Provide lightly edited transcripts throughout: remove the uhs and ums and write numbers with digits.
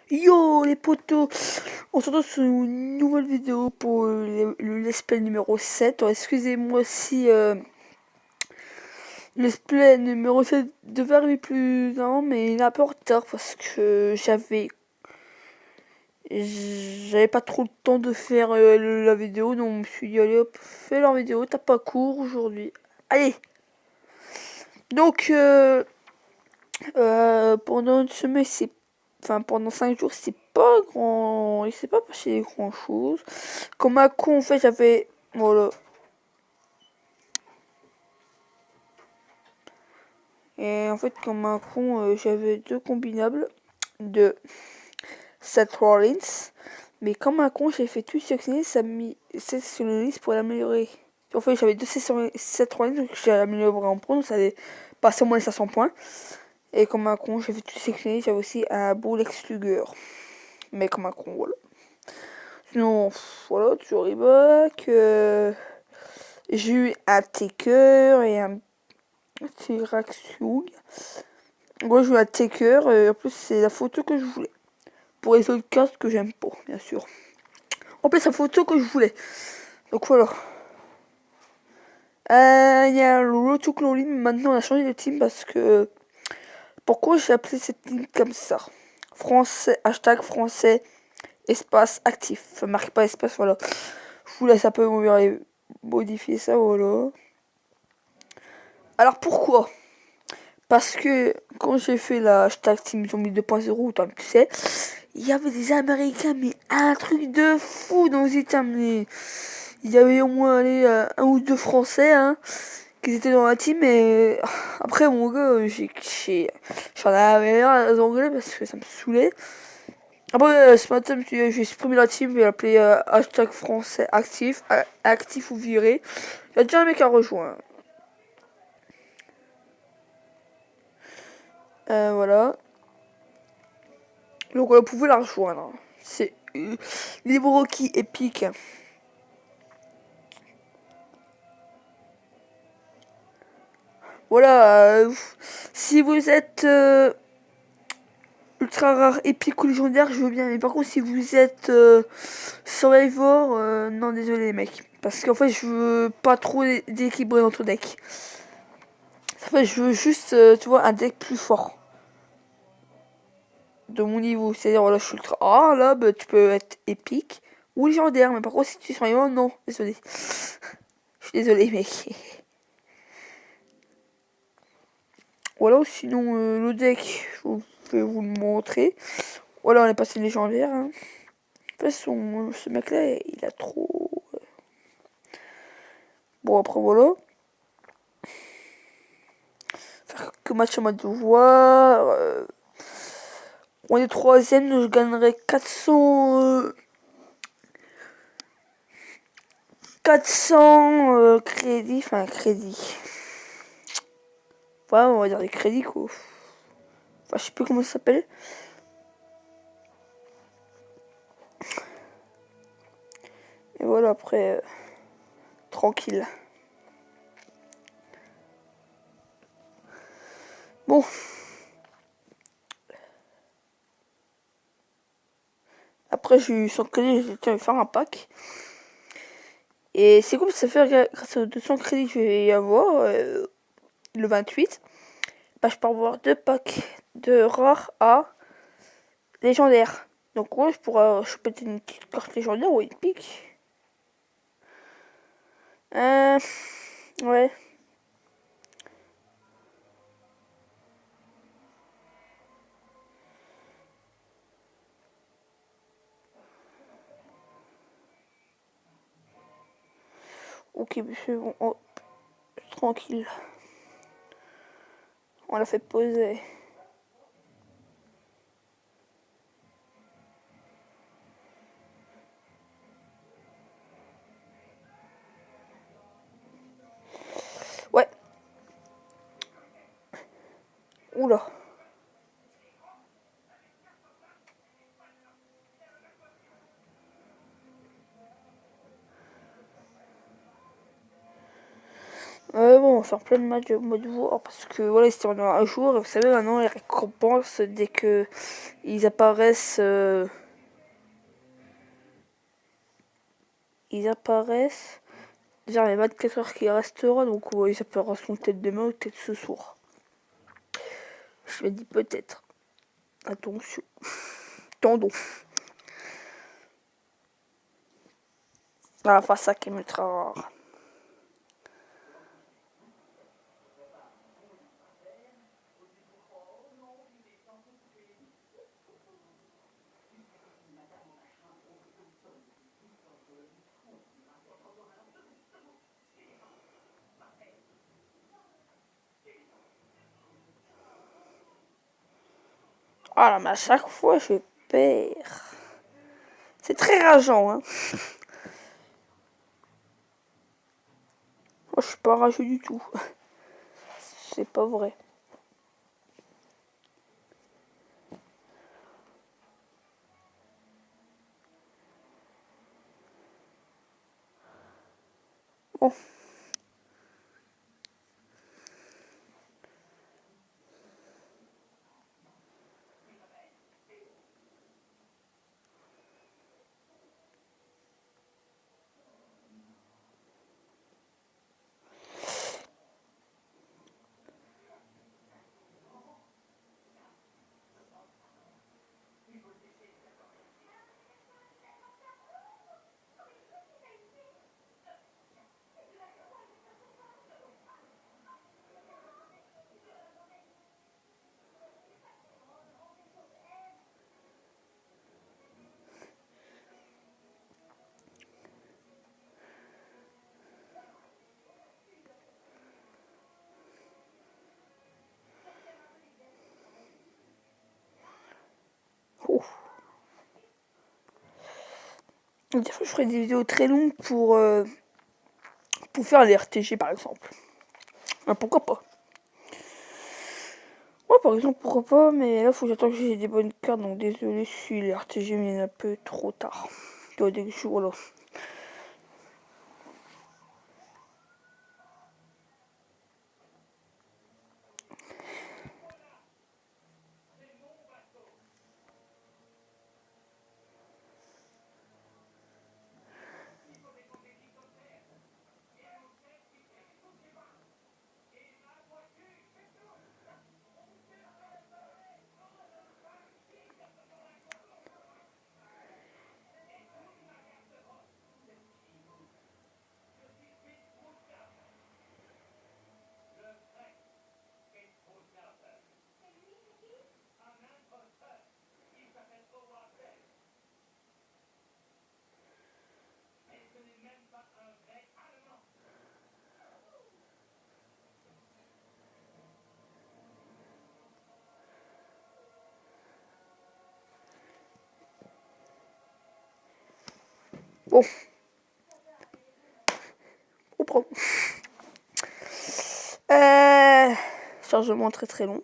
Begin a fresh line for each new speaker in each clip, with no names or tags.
Yo les potos, on se retrouve sur une nouvelle vidéo pour le let's play numéro 7. Alors, excusez-moi si le let's play numéro 7 devait arriver plus avant, mais il est un peu en retard parce que j'avais pas trop le temps de faire la vidéo, donc je me suis dit allez hop, fais leur vidéo, t'as pas cours aujourd'hui. Allez. Donc pendant une semaine, pendant 5 jours, c'est pas grand, il s'est pas passé grand chose. Comme un con, en fait, j'avais, voilà. Et en fait, comme un con, j'avais deux combinables de Seth Rollins. Mais comme un con, j'ai fait tout sélectionner, ça m'a mis Seth sur la liste pour l'améliorer. En fait, j'avais deux Seth Rollins, donc j'ai amélioré en pro, donc ça allait passer au moins les 500 points. Et comme un con, j'ai fait tout sélectionner, j'avais aussi un beau Lex Luger. Mais comme un con, voilà. Sinon, voilà, toujours Reebok. J'ai eu un Taker et un T-Raxiug. Moi, j'ai eu un Taker et en plus, c'est la photo que je voulais. Pour les autres cartes que j'aime pas, bien sûr. En plus, la photo que je voulais. Donc voilà. Il y a le Road to Glory, mais maintenant on a changé de team parce que. Pourquoi j'ai appelé cette team comme ça? Français, hashtag français, espace actif. Enfin, marque pas espace, voilà. Je vous laisse un peu modifier ça, voilà. Alors pourquoi? Parce que quand j'ai fait la hashtag Team Zombie 2.0, toi tu sais, il y avait des Américains, mais un truc de fou dans les états. Mais il y avait au moins allez, un ou deux Français hein, qui étaient dans la team. Et après, mon gars, j'en avais un à Anglais parce que ça me saoulait. Après, ce matin, j'ai supprimé la team, j'ai appelé hashtag français actif, actif ou viré. Il y a déjà un mec à rejoindre. Voilà. Donc, vous pouvez la rejoindre. C'est niveau Rocky épique. Voilà. Si vous êtes ultra rare, épique ou légendaire, je veux bien. Mais par contre, si vous êtes Survivor, non, désolé, les mecs. Parce qu'en fait, je veux pas trop d'équilibrer notre deck. En fait, je veux juste, tu vois, un deck plus fort. De mon niveau. C'est-à-dire, voilà, je suis ultra. Ah, là, bah, tu peux être épique ou légendaire. Mais par contre, si tu es Survivor, non, désolé. Je suis désolé, mec. Voilà, sinon, le deck, je vais vous le montrer. Voilà, on est passé légendaire. Hein. De toute façon, ce mec-là, il a trop. Bon, après, voilà. Faire que match à ma devoir. On est troisième, donc je gagnerai 400 crédits. Enfin, crédits. Ouais, on va dire des crédits, quoi. Enfin, je sais plus comment ça s'appelle. Et voilà, après, tranquille. Bon. Après, j'ai eu 100 crédits, j'ai dit, faire un pack. Et c'est comme ça fait grâce aux 200 crédits que je vais y avoir, le 28. Bah, je peux avoir deux packs de rares à légendaire. Donc, ouais, je pourrais choper une petite carte légendaire ou une pique. Ouais. Ok, c'est bon. Oh, tranquille. On l'a fait poser. Ouais. Oula. bon, on va faire plein de matchs de mode voir parce que voilà, c'était pendant un jour. Et vous savez, maintenant, les récompenses, dès que ils apparaissent, déjà les 24 heures qui restera, donc ouais, ils apparaîtront peut-être demain ou peut-être ce soir. Je me dis peut-être. Attention. Tendons. Ah, enfin, ça qui est ultra rare. Ah là, mais à chaque fois, je perds. C'est très rageant, hein. Moi, je suis pas rageux du tout. C'est pas vrai. Bon. Oh. Des fois, je ferai des vidéos très longues pour faire les RTG, par exemple. Ah, pourquoi pas? Ouais, par exemple, pourquoi pas, mais là, faut que j'attende que j'ai des bonnes cartes, donc désolé si les RTG viennent un peu trop tard. Dès que je suis, voilà. Bon, on prend. Chargement très très long.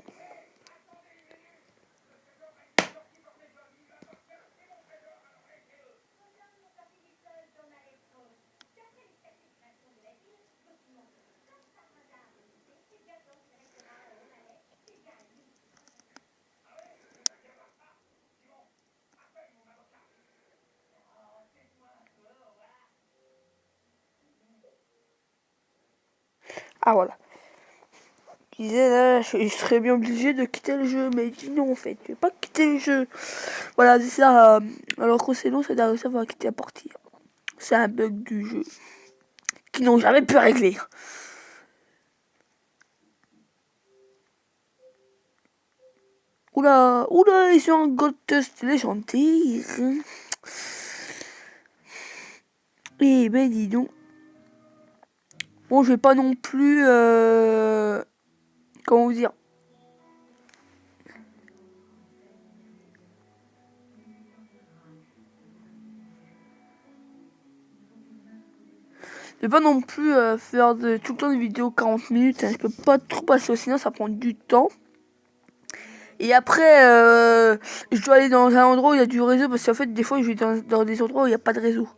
Ah voilà. Je disais là, je serais bien obligé de quitter le jeu, mais il dit non en fait, je vais pas quitter le jeu. Voilà, c'est ça. Alors que c'est long, c'est d'arriver à quitter la partie. C'est un bug du jeu qu'ils n'ont jamais pu régler. Oula, oula, ils sont en Ghost légendaire. Eh ben dis donc. Bon, je vais pas non plus... comment vous dire? Je vais pas non plus faire tout le temps des vidéos 40 minutes. Hein. Je peux pas trop passer au cinéma, ça prend du temps. Et après, je dois aller dans un endroit où il y a du réseau parce qu'en fait, des fois, je vais dans des endroits où il n'y a pas de réseau.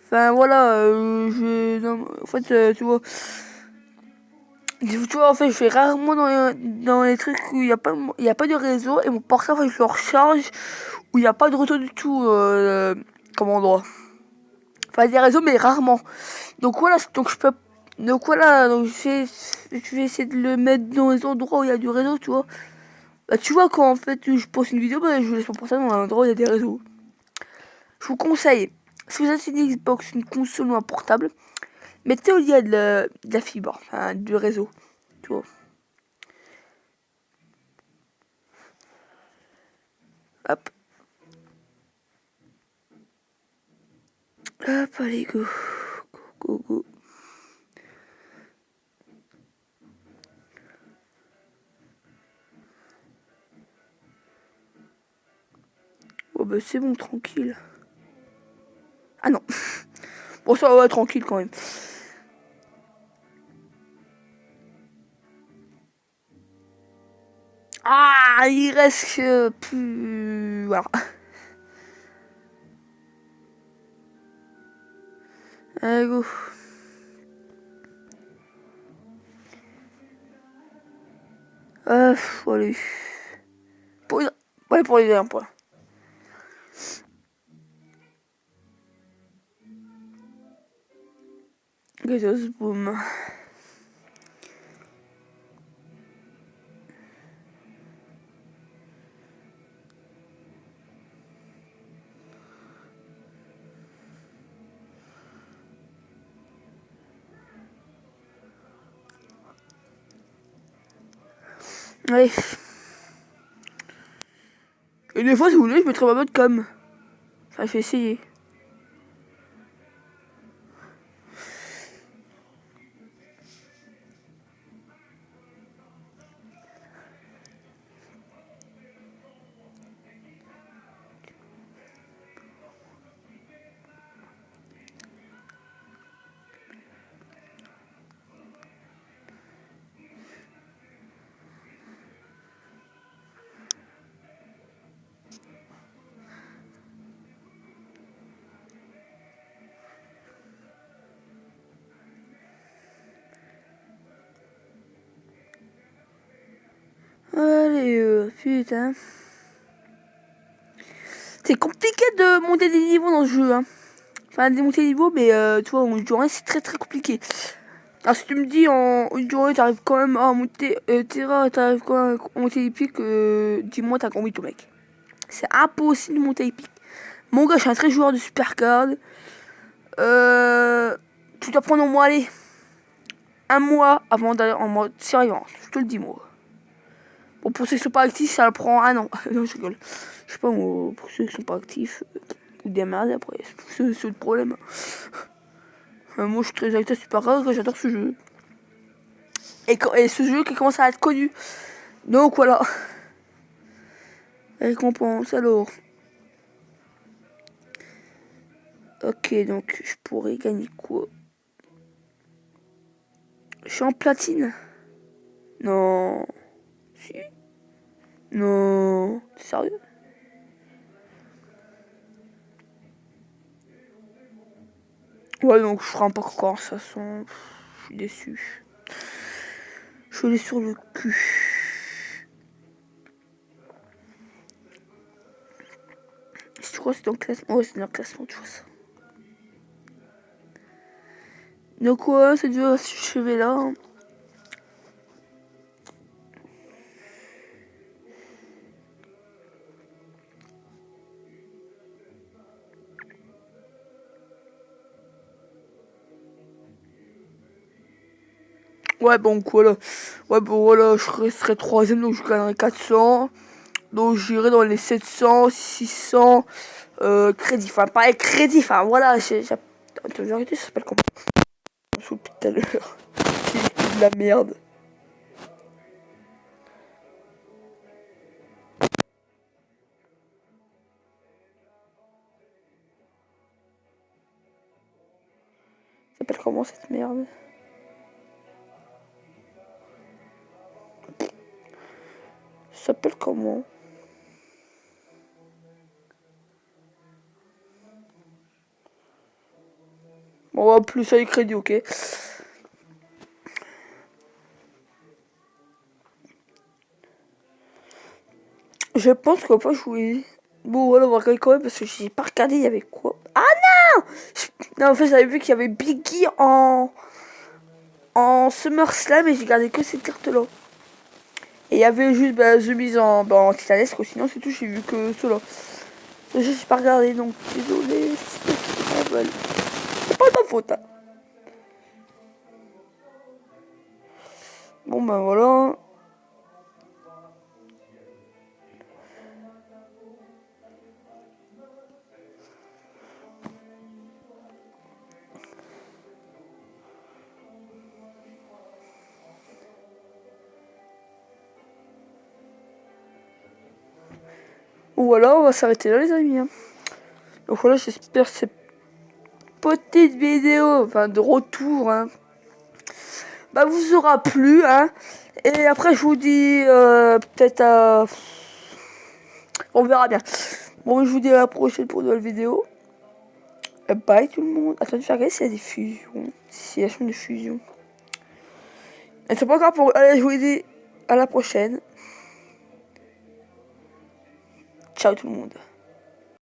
Enfin, voilà, en fait, tu vois. Tu vois, en fait, je vais rarement dans les trucs où il y a pas de réseau et mon portable, en fait, je le recharge où il n'y a pas de réseau du tout comme endroit. Enfin, il y a des réseaux, mais rarement. Donc voilà, donc je peux. Donc voilà, donc je vais essayer de le mettre dans les endroits où il y a du réseau, tu vois. Bah, tu vois, quand en fait je poste une vidéo, bah, je laisse mon portable dans un endroit où il y a des réseaux. Je vous conseille, si vous avez une Xbox, une console ou un portable, mettez au lien de la fibre, enfin, du réseau, tu vois. Hop. Hop, allez, go. Go, go, go. Oh, bah, c'est bon, tranquille. Ah non. Bon, ça va, tranquille quand même. Ah, il reste plus. Voilà. Allez, go. Allez. Pour les... Ouais, pour les un point. Gazos, boum. Allez. Et des fois, si vous voulez, je mettrai ma mode comme. Enfin, je vais essayer. Allez, putain. C'est compliqué de monter des niveaux dans ce jeu, hein. Enfin, de monter des niveaux, mais tu vois, en journée, c'est très très compliqué. Alors, si tu me dis en une journée, t'arrives quand même à monter Terra, t'arrives quand même à monter épique, dis-moi, t'as combien ton mec? C'est impossible de monter épique. Mon gars, je suis un très joueur de supercard. Tu dois prendre au moins, aller un mois avant d'aller en mode survivance. Je te le dis, moi. Bon, pour ceux qui sont pas actifs, ça prend un an. Non, je rigole. Je sais pas, moi, pour ceux qui sont pas actifs, ou des merdes après. C'est le problème. Moi, je suis très actif, c'est pas grave, j'adore ce jeu. Et ce jeu qui commence à être connu. Donc voilà. Récompense, alors. Ok, donc je pourrais gagner quoi? Je suis en platine? Non. Si? Non. T'es sérieux? Ouais, donc je ferai pas encore, ça sent. Je suis déçu. Je l'ai sur le cul. Je crois que c'est dans le classement. Ouais, c'est dans le classement, tu vois ça. Donc ouais, c'est dur à s'achever là. Hein. Ouais, bon, voilà. Ouais, bon, voilà, je resterai troisième, donc je gagnerai 400. Donc j'irai dans les 700, 600 crédits. Enfin, pas crédit, enfin voilà. Attends, j'ai arrêté, ça s'appelle comment? Je me souviens plus tout à l'heure. C'est de la merde. Ça s'appelle comment cette merde? Ça s'appelle comment? Bon, plus ça les crédits, ok. Je pense qu'on va pas jouer. Bon, voilà, on va regarder quand même parce que j'ai pas regardé, il y avait quoi. Ah non! Non, en fait, j'avais vu qu'il y avait Biggie en SummerSlam et j'ai gardé que cette carte-là. Et il y avait juste The Miz en titanesque, sinon c'est tout, j'ai vu que cela. J'ai pas regardé, donc désolé. C'est pas de ma faute. Hein. Bon, ben voilà. Voilà, on va s'arrêter là, les amis. Hein. Donc voilà, j'espère que cette petite vidéo, enfin de retour, hein, bah vous aura plu. Hein. Et après, je vous dis peut-être à. On verra bien. Bon, je vous dis à la prochaine pour une nouvelle vidéo. Bye tout le monde. Attends, je vais regarder s'il y a des fusions. S'il y a des fusions. Et c'est pas grave pour. Allez, je vous dis à la prochaine. Ciao tout le monde.